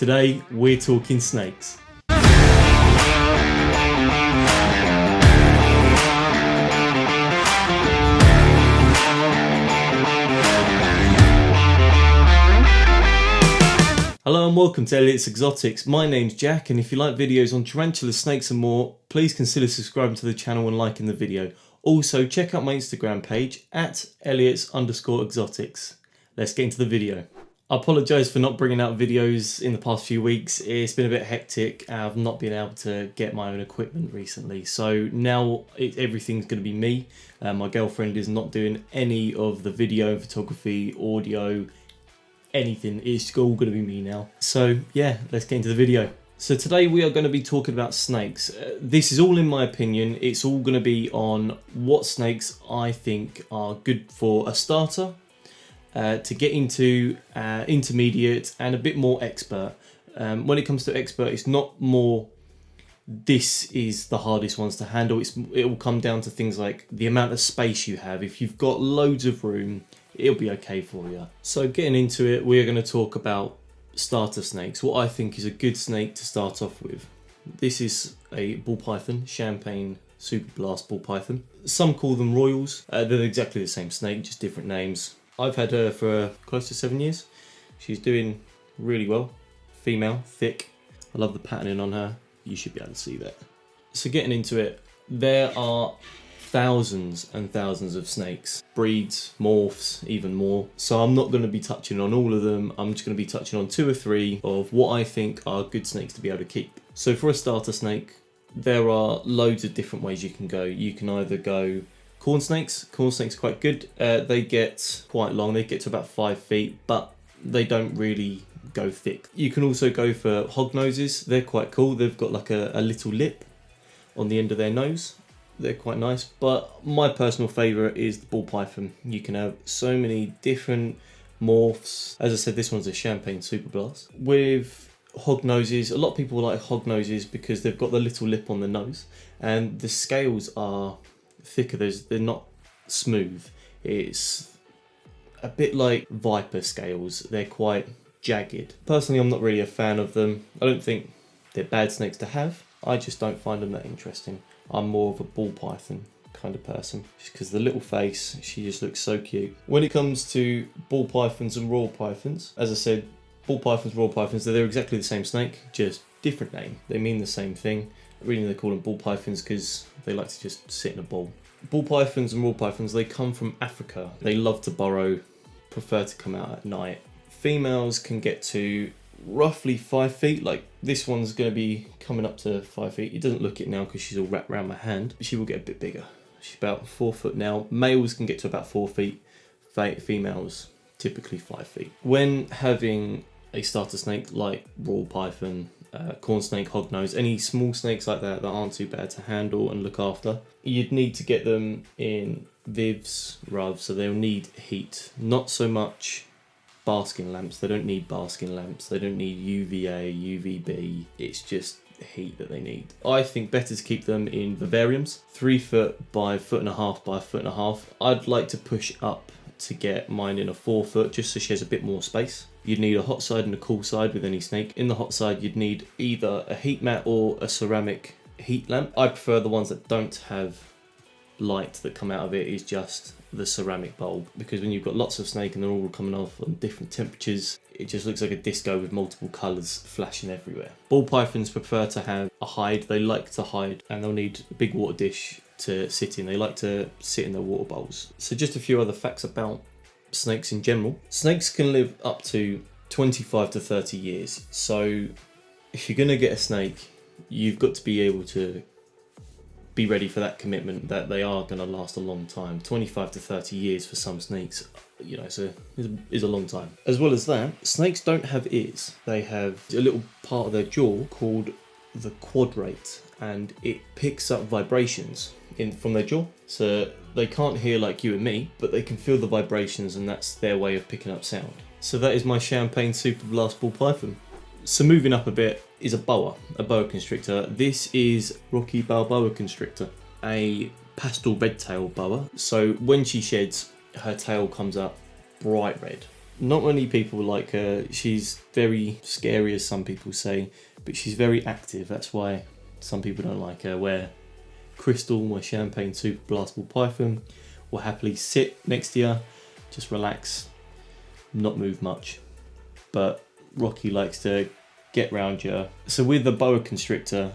Today we're talking snakes. Hello and welcome to Elliotts Exotics. My name's Jack, and if you like videos on tarantulas, snakes and more, please consider subscribing to the channel and liking the video. Also, check out my Instagram page at Elliotts_exotics. Let's get into the video. I apologise for not bringing out videos in the past few weeks. It's been a bit hectic. I've not been able to get my own equipment recently. So now everything's going to be me. My girlfriend is not doing any of the video, photography, audio, anything. It's all going to be me now. So yeah, let's get into the video. So today we are going to be talking about snakes. This is all in my opinion. It's all going to be on what snakes I think are good for a starter, to get into intermediate and a bit more expert. When it comes to expert, it's not more this is the hardest ones to handle. It will come down to things like the amount of space you have. If you've got loads of room, it'll be okay for you. So getting into it, we're going to talk about starter snakes, what I think is a good snake to start off with. This is a ball python, champagne super blast ball python. Some call them royals. They're exactly the same snake, just different names. I've had her for close to 7 years. She's doing really well. Female, thick. I love the patterning on her. You should be able to see that. So getting into it, there are thousands and thousands of snakes, breeds, morphs, even more. So I'm not going to be touching on all of them. I'm just going to be touching on 2 or 3 of what I think are good snakes to be able to keep. So for a starter snake, there are loads of different ways you can go. You can either go corn snakes. Corn snakes are quite good. They get quite long. They get to about 5 feet, but they don't really go thick. You can also go for hog noses. They're quite cool. They've got like a little lip on the end of their nose. They're quite nice, but my personal favourite is the ball python. You can have so many different morphs. As I said, this one's a champagne super blast. With hog noses, a lot of people like hog noses because they've got the little lip on the nose and the scales are thicker. They're not smooth. It's a bit like viper scales. They're quite jagged. Personally, I'm not really a fan of them. I don't think they're bad snakes to have. I just don't find them that interesting. I'm more of a ball python kind of person, just because the little face, she just looks so cute. When it comes to ball pythons and royal pythons, as I said, ball pythons, royal pythons, they're exactly the same snake, just different name. They mean the same thing. Really, they call them ball pythons because they like to just sit in a ball. Ball pythons and royal pythons, they come from Africa. They love to burrow, prefer to come out at night. Females can get to roughly 5 feet. Like this one's going to be coming up to 5 feet. It doesn't look it now because she's all wrapped around my hand. She will get a bit bigger. She's about 4 foot now. Males can get to about 4 feet. Females typically 5 feet. When having a starter snake like royal python, corn snake, hognose, any small snakes like that aren't too bad to handle and look after, you'd need to get them in vivs rather, so they'll need heat. Not so much basking lamps. They don't need basking lamps. They don't need UVA, UVB. It's just heat that they need. I think better to keep them in vivariums, 3 foot by 1.5 by 1.5. I'd like to push up to get mine in a 4 foot, just so she has a bit more space. You'd need a hot side and a cool side with any snake. In the hot side, you'd need either a heat mat or a ceramic heat lamp. I prefer the ones that don't have light that come out of it, is just the ceramic bulb, because when you've got lots of snake and they're all coming off on different temperatures, it just looks like a disco with multiple colours flashing everywhere. Ball pythons prefer to have a hide. They like to hide, and they'll need a big water dish to sit in. They like to sit in their water bowls. So just a few other facts about snakes in general. Snakes can live up to 25 to 30 years. So if you're going to get a snake, you've got to be able to be ready for that commitment that they are going to last a long time. 25 to 30 years for some snakes, you know, is a long time. As well as that, snakes don't have ears. They have a little part of their jaw called the quadrate, and it picks up vibrations from their jaw. So they can't hear like you and me, but they can feel the vibrations, and that's their way of picking up sound. So that is my champagne super blast ball python. So moving up a bit is a boa constrictor. This is Rocky Balboa constrictor, a pastel red tail boa. So when she sheds, her tail comes up bright red. Not many people like her. She's very scary, as some people say, but she's very active. That's why some people don't like her. Where Crystal, my champagne super blastable python, will happily sit next to you, just relax, not move much. But Rocky likes to get round you. So with the boa constrictor,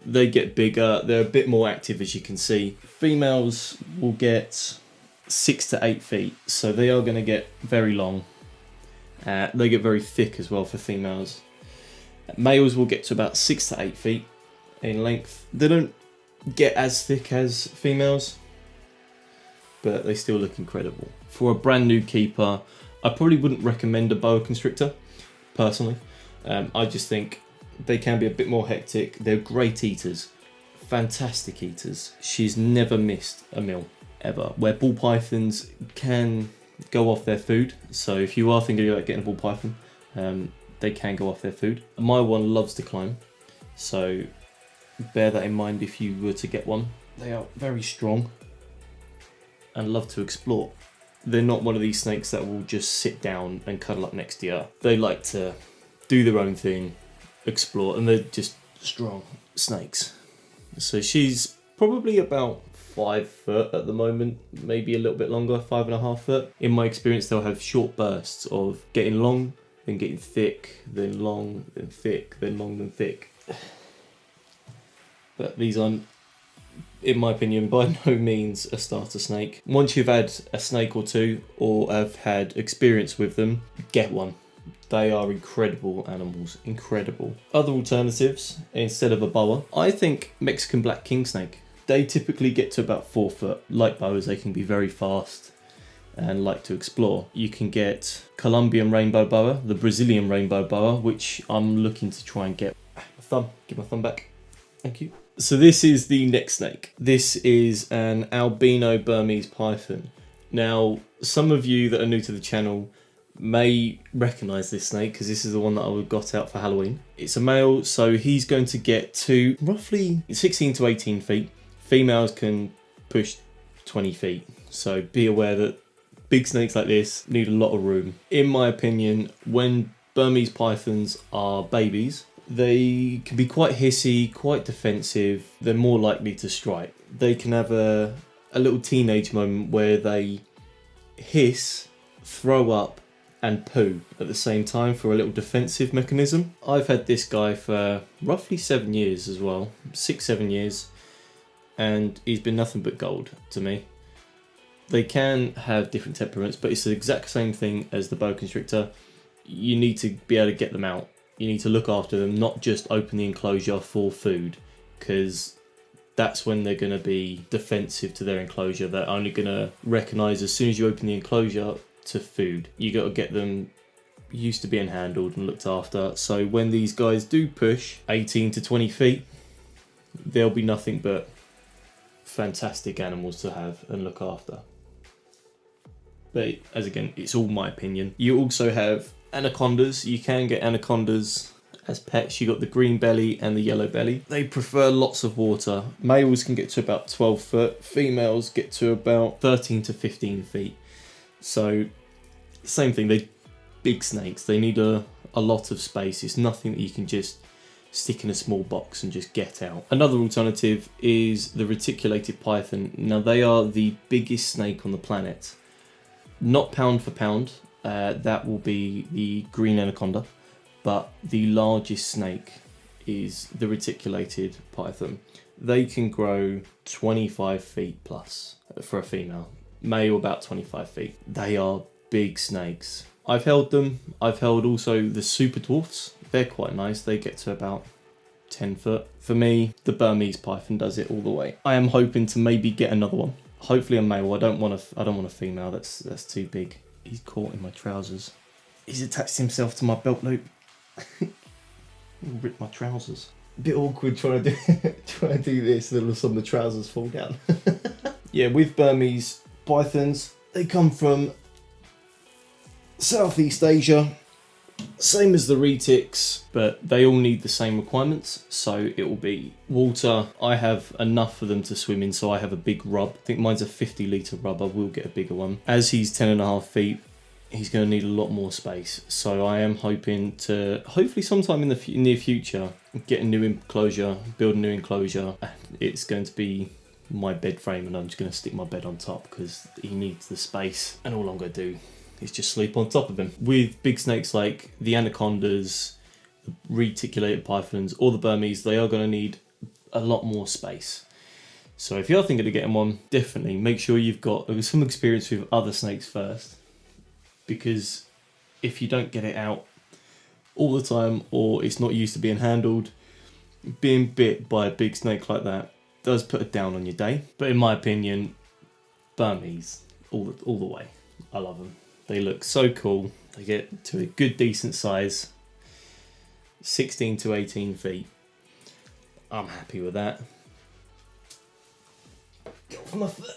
they get bigger. They're a bit more active, as you can see. Females will get 6 to 8 feet, so they are going to get very long. They get very thick as well for females. Males will get to about 6 to 8 feet in length. They don't get as thick as females, but they still look incredible. For a brand new keeper, I probably wouldn't recommend a boa constrictor, personally. I just think they can be a bit more hectic. They're great eaters, fantastic eaters. She's never missed a meal, ever. Where ball pythons can go off their food, so if you are thinking about getting a ball python, they can go off their food. My one loves to climb, so bear that in mind if you were to get one. They are very strong and love to explore. They're not one of these snakes that will just sit down and cuddle up next to you. They like to do their own thing, explore, and they're just strong snakes. So she's probably about 5 foot at the moment, maybe a little bit longer, 5.5 foot. In my experience, they'll have short bursts of getting long, then getting thick, then long, then thick, then long, then thick. But these aren't, in my opinion, by no means a starter snake. Once you've had a snake or two, or have had experience with them, get one. They are incredible animals, incredible. Other alternatives, instead of a boa, I think Mexican black king snake. They typically get to about 4 foot. Like boas, they can be very fast and like to explore. You can get Colombian rainbow boa, the Brazilian rainbow boa, which I'm looking to try and get. My thumb, give my thumb back. Thank you. So this is the next snake. This is an albino Burmese python. Now, some of you that are new to the channel may recognise this snake because this is the one that I got out for Halloween. It's a male, so he's going to get to roughly 16 to 18 feet. Females can push 20 feet, so be aware that big snakes like this need a lot of room. In my opinion, when Burmese pythons are babies, they can be quite hissy, quite defensive. They're more likely to strike. They can have a little teenage moment where they hiss, throw up, and poo at the same time for a little defensive mechanism. I've had this guy for roughly 7 years as well, 6-7 years, and he's been nothing but gold to me. They can have different temperaments, but it's the exact same thing as the boa constrictor. You need to be able to get them out. You need to look after them, not just open the enclosure for food, because that's when they're going to be defensive to their enclosure. They're only going to recognise as soon as you open the enclosure to food. You got to get them used to being handled and looked after. So when these guys do push 18 to 20 feet, they'll be nothing but fantastic animals to have and look after. But as again, it's all my opinion. You also have anacondas. You can get anacondas as pets. You got the green belly and the yellow belly. They prefer lots of water. Males can get to about 12 foot. Females get to about 13 to 15 feet. So same thing, they're big snakes. They need a lot of space. It's nothing that you can just stick in a small box and just get out. Another alternative is the reticulated python. Now they are the biggest snake on the planet. Not pound for pound, that will be the green anaconda, but the largest snake is the reticulated python. They can grow 25 feet plus for a female. Male about 25 feet. They are big snakes. I've held them. I've held also the super dwarfs. They're quite nice. They get to about 10 foot. For me, the Burmese python does it all the way. I am hoping to maybe get another one. Hopefully a male. I don't want a female. That's too big. He's caught in my trousers. He's attached himself to my belt loop. Rip my trousers. A bit awkward trying to do this, and then some of the trousers fall down. Yeah, with Burmese pythons, they come from Southeast Asia, same as the retics, but they all need the same requirements. So it will be water. I have enough for them to swim in, so I have a big rub. I think mine's a 50 litre rub. I will get a bigger one. As he's 10.5 feet, he's going to need a lot more space. So I am hoping to, hopefully sometime in the near future, get a new enclosure, build a new enclosure. It's going to be my bed frame, and I'm just going to stick my bed on top because he needs the space, and all I'm going to do is just sleep on top of him. With big snakes like the anacondas, the reticulated pythons, or the Burmese, they are going to need a lot more space. So if you're thinking of getting one, definitely make sure you've got some experience with other snakes first, because if you don't get it out all the time, or it's not used to being handled, being bit by a big snake like that does put a down on your day. But in my opinion, Burmese all the way. I love them. They look so cool. They get to a good decent size, 16 to 18 feet. I'm happy with that. Get off my foot.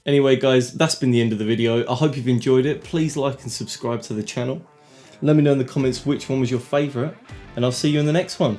Anyway guys, that's been the end of the video. I hope you've enjoyed it. Please like and subscribe to the channel. Let me know in the comments which one was your favourite, and I'll see you in the next one.